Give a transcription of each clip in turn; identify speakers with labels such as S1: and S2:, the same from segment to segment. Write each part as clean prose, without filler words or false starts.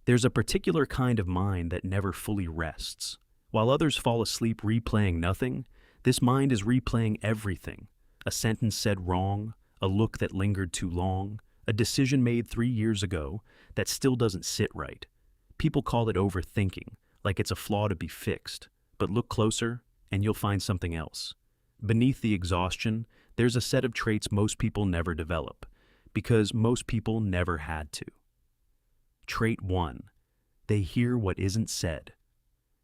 S1: There's a particular kind of mind that never fully rests. While others fall asleep replaying nothing, this mind is replaying everything. A sentence said wrong, a look that lingered too long, a decision made 3 years ago that still doesn't sit right. People call it overthinking, like it's a flaw to be fixed. But look closer, and you'll find something else. Beneath the exhaustion, there's a set of traits most people never develop, because most people never had to. Trait 1. They hear what isn't said.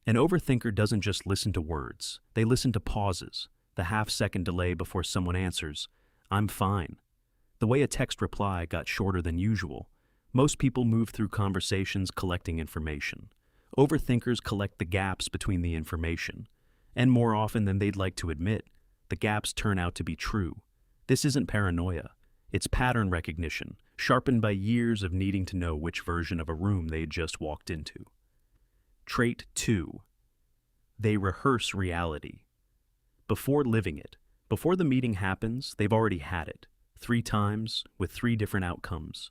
S1: An overthinker doesn't just listen to words, they listen to pauses, the half-second delay before someone answers, "I'm fine." The way a text reply got shorter than usual. Most people move through conversations collecting information. Overthinkers collect the gaps between the information. And more often than they'd like to admit, the gaps turn out to be true. This isn't paranoia. It's pattern recognition, sharpened by years of needing to know which version of a room they had just walked into. Trait 2. They rehearse reality. Before living it, before the meeting happens, they've already had it, 3 times, with 3 different outcomes.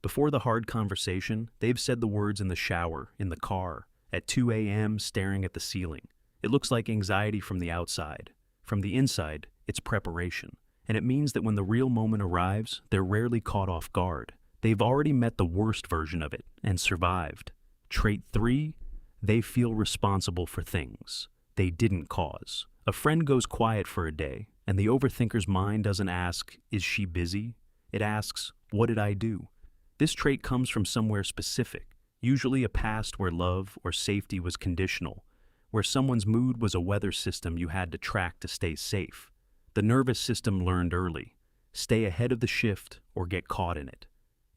S1: Before the hard conversation, they've said the words in the shower, in the car, at 2 a.m. staring at the ceiling. It looks like anxiety from the outside. From the inside, it's preparation. And it means that when the real moment arrives, they're rarely caught off guard. They've already met the worst version of it and survived. Trait 3, they feel responsible for things they didn't cause. A friend goes quiet for a day, and the overthinker's mind doesn't ask, "Is she busy?" It asks, "What did I do?" This trait comes from somewhere specific, usually a past where love or safety was conditional, where someone's mood was a weather system you had to track to stay safe. The nervous system learned early, stay ahead of the shift or get caught in it.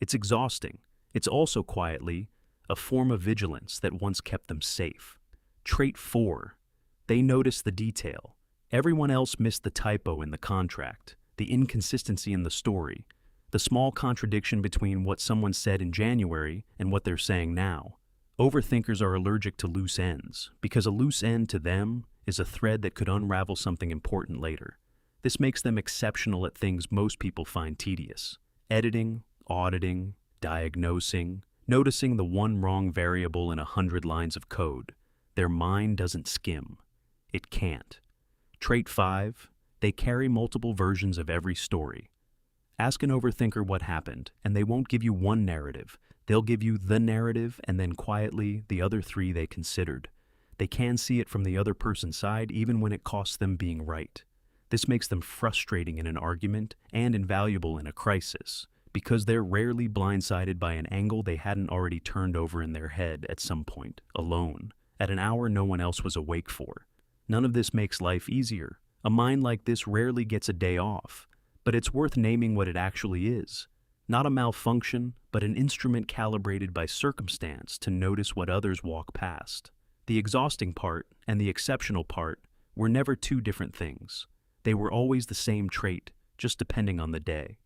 S1: It's exhausting. It's also quietly a form of vigilance that once kept them safe. Trait 4. They notice the detail. Everyone else missed the typo in the contract, the inconsistency in the story, the small contradiction between what someone said in January and what they're saying now. Overthinkers are allergic to loose ends, because a loose end to them is a thread that could unravel something important later. This makes them exceptional at things most people find tedious: editing, auditing, diagnosing, noticing the one wrong variable in 100 lines of code. Their mind doesn't skim. It can't. Trait 5. They carry multiple versions of every story. Ask an overthinker what happened, and they won't give you one narrative. They'll give you the narrative and then quietly the other 3 they considered. They can see it from the other person's side even when it costs them being right. This makes them frustrating in an argument and invaluable in a crisis, because they're rarely blindsided by an angle they hadn't already turned over in their head at some point, alone, at an hour no one else was awake for. None of this makes life easier. A mind like this rarely gets a day off, but it's worth naming what it actually is. Not a malfunction, but an instrument calibrated by circumstance to notice what others walk past. The exhausting part and the exceptional part were never 2 different things. They were always the same trait, just depending on the day.